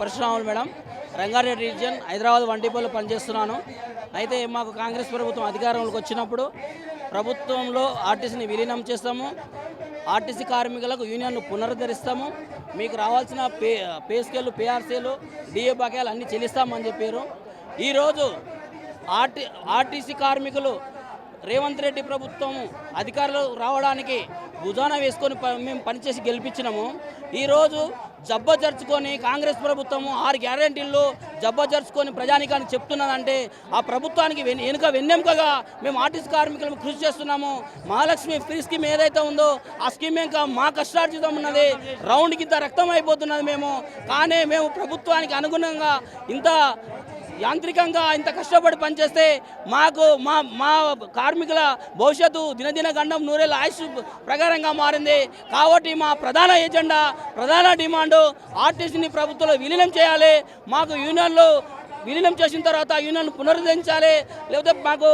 Parasuramulu madam. Rangareddy region Hyderabad వంటిపల్లిలో పనిచేస్తున్నాను. అయితే మాకు కాంగ్రెస్ ప్రభుత్వం అధికారంలోకి వచ్చినప్పుడు ప్రభుత్వంలో ఆర్టీసీని విలీనం చేస్తాము, ఆర్టీసీ కార్మికులకు యూనియన్ను పునరుద్ధరిస్తాము, మీకు రావాల్సిన పే స్కేలు, పేఆర్సీలు, డిఏ బకాయిలు అన్నీ చెల్లిస్తామని చెప్పారు. ఈరోజు ఆర్టీసీ కార్మికులు రేవంత్ రెడ్డి ప్రభుత్వం అధికారులు రావడానికి భుజాన వేసుకొని మేము పనిచేసి గెలిపించినాము. ఈరోజు జబ్బజర్చుకొని కాంగ్రెస్ ప్రభుత్వము 6 గ్యారెంటీల్లో జబ్బజర్చుకొని ప్రజానికానికి చెప్తున్నదంటే ఆ ప్రభుత్వానికి వెన్నెముకగా మేము ఆర్టీసీ కార్మికులను కృషి చేస్తున్నాము. మహాలక్ష్మి ఫ్రీ స్కీమ్ ఏదైతే ఉందో ఆ స్కీమ్ ఇంకా మా కష్టార్జితం ఉన్నది. రౌండ్కి ఇంత రక్తం అయిపోతున్నది కానీ మేము ప్రభుత్వానికి అనుగుణంగా ఇంత యాంత్రికంగా ఇంత కష్టపడి పనిచేస్తే మాకు మా కార్మికుల భవిష్యత్తు దినదిన గండం నూరేళ్ళ ఆయుష్ ప్రకారంగా మారింది. కాబట్టి మా ప్రధాన ఎజెండా, ప్రధాన డిమాండు ఆర్టీసీని ప్రభుత్వంలో విలీనం చేయాలి. మాకు యూనియన్లు విలీనం చేసిన తర్వాత యూనియన్ పునరుద్ధరించాలి. లేకపోతే మాకు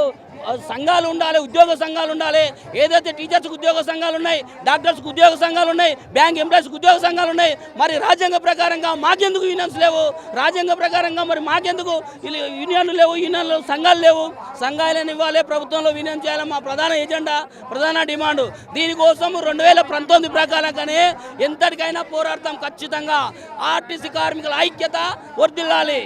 సంఘాలు ఉండాలి, ఉద్యోగ సంఘాలు ఉండాలి. ఏదైతే టీచర్స్కి ఉద్యోగ సంఘాలు ఉన్నాయి, డాక్టర్స్కి ఉద్యోగ సంఘాలు ఉన్నాయి, బ్యాంక్ ఎంప్లాయీస్కి ఉద్యోగ సంఘాలు ఉన్నాయి. మరి రాజ్యాంగ ప్రకారంగా మాకెందుకు యూనియన్స్ లేవు? రాజ్యాంగ ప్రకారంగా మరి మాకెందుకు యూనియన్లు లేవు? యూనియన్లు సంఘాలు లేవు. సంఘాలను ఇవ్వాలి, ప్రభుత్వంలో విలీనం చేయాలి. మా ప్రధాన ఎజెండా, ప్రధాన డిమాండు. దీనికోసం 2019 ప్రకారంగానే ఎంతటికైనా పోరాడతాం. ఖచ్చితంగా ఆర్టీసీ కార్మికుల ఐక్యత వర్ధిల్లాలి.